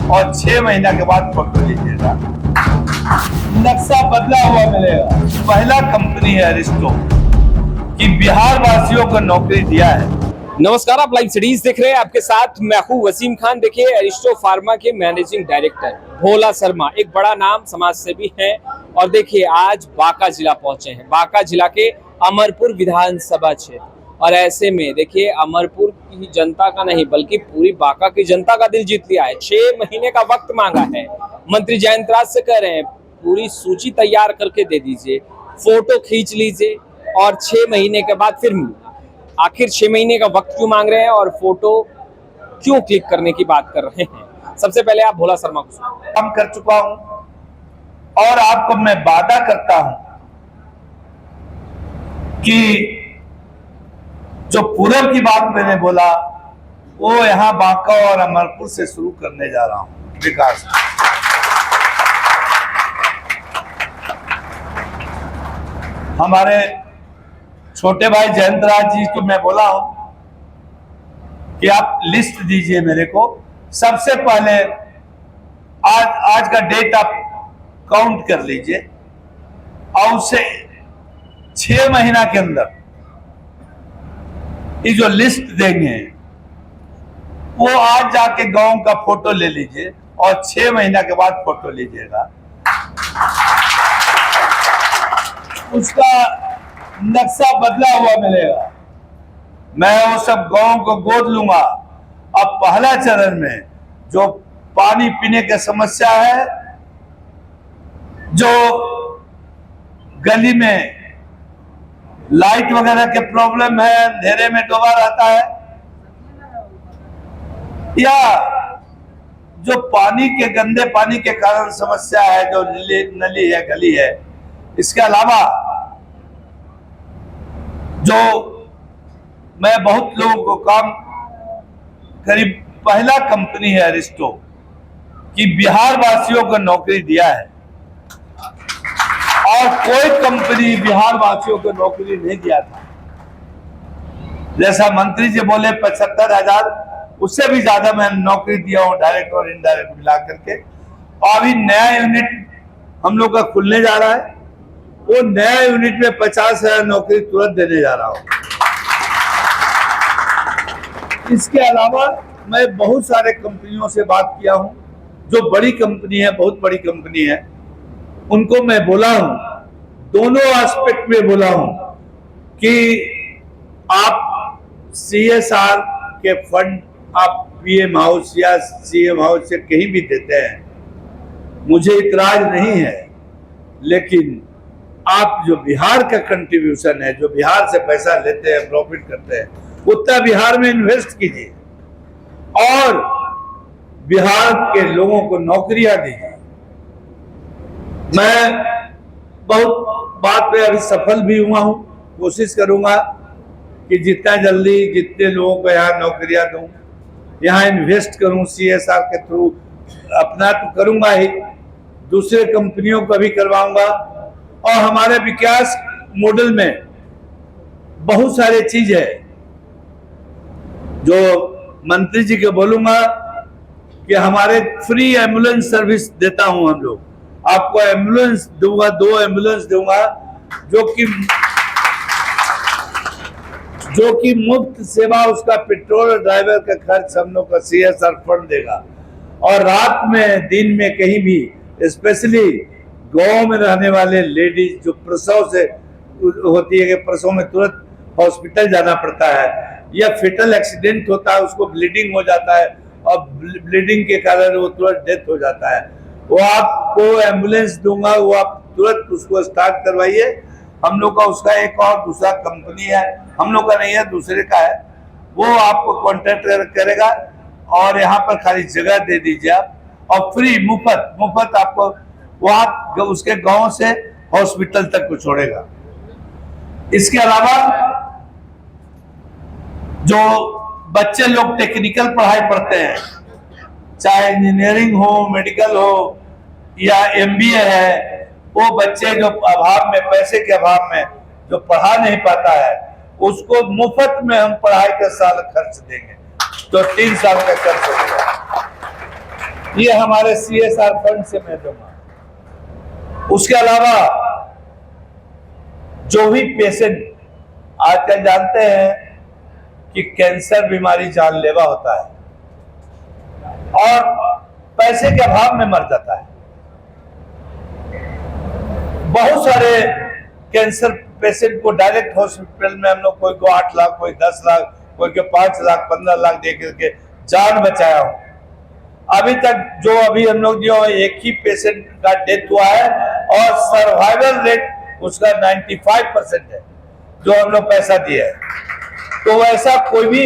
और 6 महीना के बाद फोटो लीजिएगा। नक्शा बदला हुआ मिलेगा। पहला कंपनी है अरिस्टो कि बिहार वासियों को नौकरी दिया है। नमस्कार, आप लाइव सिटीज देख रहे हैं। आपके साथ मैं हूं वसीम खान। देखिए, अरिस्टो फार्मा के मैनेजिंग डायरेक्टर भोला शर्मा एक बड़ा नाम समाज सेवी हैं और देखिए आज बांका जिला पहुंचे हैं। बांका जिला के अमरपुर विधानसभा क्षेत्र, और ऐसे में देखिए अमरपुर की जनता का नहीं बल्कि पूरी बांका की जनता का दिल जीत लिया है। 6 महीने का वक्त मांगा है। मंत्री जयंत राज से कह रहे हैं पूरी सूची तैयार करके दे दीजिए, फोटो खींच लीजिए और 6 महीने के बाद फिर मिलूंगा। आखिर 6 महीने का वक्त क्यों मांग रहे हैं और फोटो क्यों क्लिक करने की बात कर रहे हैं? सबसे पहले आप भोला शर्मा को काम कर चुका हूं और आपको मैं वादा करता हूं कि जो पूरब की बात मैंने बोला वो यहां बांका और अमरपुर से शुरू करने जा रहा हूं विकास। हमारे छोटे भाई जयंत राज जी को मैं बोला हूं कि आप लिस्ट दीजिए मेरे को। सबसे पहले आज का डेट आप काउंट कर लीजिए और उसे 6 महीना के अंदर ये जो लिस्ट देंगे वो आज जाके गांव का फोटो ले लीजिए और 6 महीना के बाद फोटो लीजिएगा। उसका नक्शा बदला हुआ मिलेगा। मैं वो सब गांव को गोद लूंगा। अब पहला चरण में जो पानी पीने की समस्या है, जो गली में लाइट वगैरह के प्रॉब्लम है, अंधेरे में डूबा रहता है, या जो पानी के गंदे पानी के कारण समस्या है, जो नली है, गली है, इसके अलावा जो मैं बहुत लोगों को काम करीब पहला कंपनी है अरिस्टो कि बिहार वासियों को नौकरी दिया है और कोई कंपनी बिहार वासियों को नौकरी नहीं दिया था। जैसा मंत्री जी बोले 75,000, उससे भी ज्यादा मैं नौकरी दिया हूं डायरेक्ट और इनडायरेक्ट मिला करके। और अभी नया यूनिट हम लोग का खुलने जा रहा है, वो नया यूनिट में 50,000 नौकरी तुरंत देने जा रहा हूं। इसके अलावा मैं बहुत सारे कंपनियों से बात किया हूं जो बड़ी कंपनी है, बहुत बड़ी कंपनी है, उनको मैं बोला हूं, दोनों एस्पेक्ट में बोला हूं कि आप CSR के फंड आप PM हाउस या CM हाउस से कहीं भी देते हैं, मुझे इतराज नहीं है, लेकिन आप जो बिहार का कंट्रीब्यूशन है, जो बिहार से पैसा लेते हैं, प्रॉफिट करते हैं, उतना बिहार में इन्वेस्ट कीजिए और बिहार के लोगों को नौकरियां दीजिए। मैं बहुत बात में अभी सफल भी हुआ हूं। कोशिश करूंगा कि जितना जल्दी जितने लोगों को यहाँ नौकरियां दूं, यहाँ इन्वेस्ट करूं CSR के थ्रू। अपना तो करूंगा ही, दूसरे कंपनियों को भी करवाऊंगा। और हमारे विकास मॉडल में बहुत सारे चीज है जो मंत्री जी को बोलूंगा कि हमारे फ्री एम्बुलेंस सर्विस देता हूं। हम लोग आपको एम्बुलेंस दूंगा, 2 एम्बुलेंस दूंगा जो कि मुफ्त सेवा, उसका पेट्रोल और ड्राइवर का खर्च हम लोग का CSR फंड देगा। और रात में दिन में कहीं भी, स्पेशली गांव में रहने वाले लेडीज जो प्रसव से होती है कि प्रसव में तुरंत हॉस्पिटल जाना पड़ता है या फेटल एक्सीडेंट होता है, उसको ब्लीडिंग हो जाता है और ब्लीडिंग के कारण वो तुरंत डेथ हो जाता है, वो आपको एम्बुलेंस दूंगा, वो आप तुरंत उसको स्टार्ट करवाइए। हम लोग का उसका एक और दूसरा कंपनी है, हम लोग का नहीं है, दूसरे का है, वो आपको कॉन्टेक्ट करेगा और यहाँ पर खाली जगह दे दीजिए आप, और फ्री मुफ्त आपको वहां उसके गांव से हॉस्पिटल तक को छोड़ेगा। इसके अलावा जो बच्चे लोग टेक्निकल पढ़ाई पढ़ते हैं, चाहे इंजीनियरिंग हो, मेडिकल हो या MBA है, वो बच्चे जो अभाव में, पैसे के अभाव में जो पढ़ा नहीं पाता है, उसको मुफ्त में हम पढ़ाई का साल खर्च देंगे, तो 3 साल का खर्च होगा। ये हमारे CSR फंड से मैं दूंगा। उसके अलावा जो भी पेशेंट, आजकल जानते हैं कि कैंसर बीमारी जानलेवा होता है और पैसे के अभाव में मर जाता है। बहुत सारे कैंसर पेशेंट को डायरेक्ट हॉस्पिटल में हम लोग, कोई को 8 लाख, कोई 10 लाख, कोई के 5 लाख, 15 लाख दे करके जान बचाया हूं। अभी तक जो हम लोग जो एक ही पेशेंट का डेथ हुआ है और सर्वाइवल रेट उसका 95% है, जो हम लोग पैसा दिए है। तो ऐसा कोई भी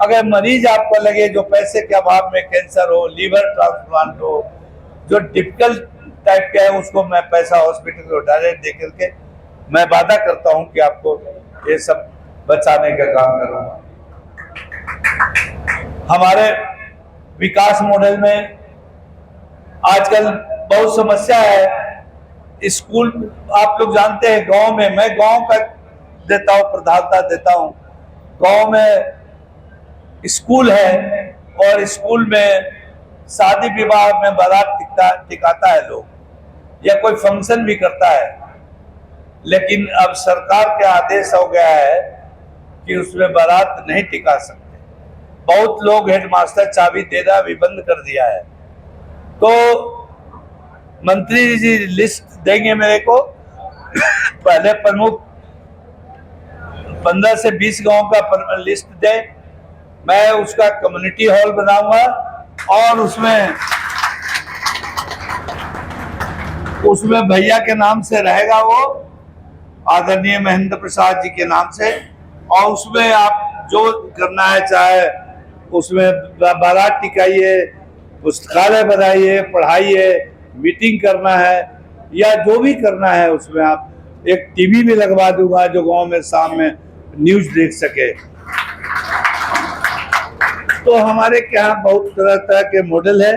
अगर मरीज आपको लगे जो पैसे के अभाव में, कैंसर हो, लीवर ट्रांसप्लांट हो, जो डिफिकल्ट टाइप का है, उसको मैं पैसा हॉस्पिटल को डायरेक्ट दे करके मैं वादा करता हूं कि आपको ये सब बचाने का काम करूंगा। हमारे विकास मॉडल में आजकल बहुत समस्या है। स्कूल आप लोग जानते हैं, गांव में, मैं गांव का देता हूं, प्रधानता देता हूं। गांव में स्कूल है और स्कूल में शादी विवाह में बारात टिकाता है लोग, या कोई फंक्शन भी करता है, लेकिन अब सरकार के आदेश हो गया है कि उसमें बारात नहीं टिका सकते। बहुत लोग, हेडमास्टर चाबी देना भी बंद कर दिया है। तो मंत्री जी लिस्ट देंगे मेरे को, पहले प्रमुख 15 से 20 गांव का लिस्ट दे, मैं उसका कम्युनिटी हॉल बनाऊंगा और उसमें भैया के नाम से रहेगा, वो आदरणीय महेंद्र प्रसाद जी के नाम से, और उसमें आप जो करना है, चाहे उसमें बारात टिकाइए, पुस्तकालय बनाइए, पढ़ाइए, मीटिंग करना है या जो भी करना है, उसमें आप एक टीवी भी लगवा दूंगा जो गांव में शाम में न्यूज देख सके। तो हमारे यहाँ बहुत तरह तरह के मॉडल है।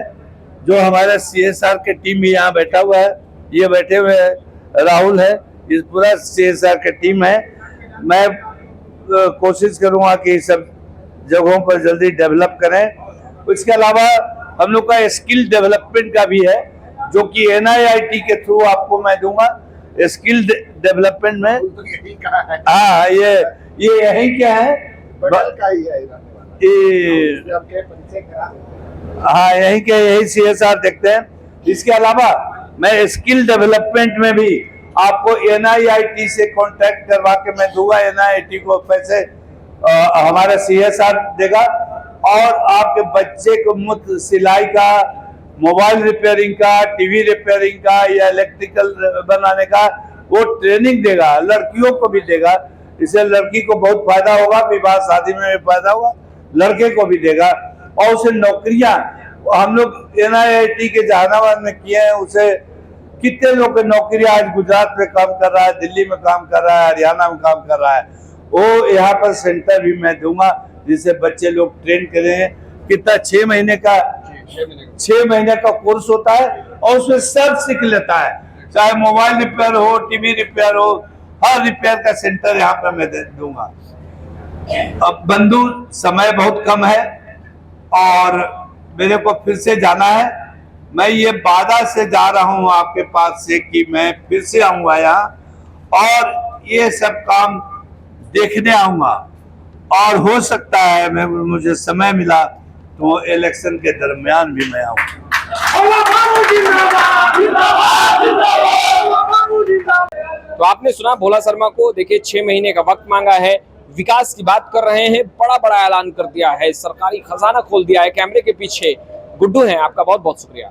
जो हमारा CSR के टीम भी यहाँ बैठा हुआ है, ये बैठे हुए है राहुल है, इस पूरा CSR का टीम है। मैं कोशिश करूंगा कि सब जगहों पर जल्दी डेवलप करें। इसके अलावा हम लोग का स्किल डेवलपमेंट का भी है, जो कि NIIT के थ्रू आपको मैं दूंगा। स्किल डेवलपमेंट में हाँ, ये यही क्या है, का ही है, हाँ, यही CSR देखते हैं। इसके अलावा मैं स्किल डेवलपमेंट में भी आपको NIIT से कांटेक्ट करवा के मैं दूंगा। NIIT को पैसे हमारा CSR देगा और आपके बच्चे को मुफ्त सिलाई का, मोबाइल रिपेयरिंग का, टीवी रिपेयरिंग का या इलेक्ट्रिकल बनाने का वो ट्रेनिंग देगा। लड़कियों को भी देगा, इससे लड़की को बहुत फायदा होगा, विवाह शादी में भी फायदा होगा, लड़के को भी देगा। और उसे नौकरियां हम लोग NIIT के जहानाबाद में किए हैं। उसे कितने लोग की नौकरियां आज गुजरात में काम कर रहा है, दिल्ली में काम कर रहा है, हरियाणा में काम कर रहा है। वो यहाँ पर सेंटर भी मैं दूंगा जिससे बच्चे लोग ट्रेन करेंगे। कितना 6 महीने का कोर्स होता है और उसमें सब सीख लेता है, चाहे मोबाइल रिपेयर हो, टीवी रिपेयर हो, हर रिपेयर का सेंटर यहाँ पर मैं दूंगा। अब बंधु, समय बहुत कम है और मेरे को फिर से जाना है। मैं ये वादा से जा रहा हूँ आपके पास से कि मैं फिर से आऊंगा यहाँ और ये सब काम देखने आऊंगा। और हो सकता है मुझे समय मिला तो इलेक्शन के दरमियान भी मैं आऊंगा। तो आपने सुना भोला शर्मा को। देखिए, 6 महीने का वक्त मांगा है, विकास की बात कर रहे हैं, बड़ा बड़ा ऐलान कर दिया है, सरकारी खजाना खोल दिया है। कैमरे के पीछे गुड्डू हैं, आपका बहुत बहुत शुक्रिया।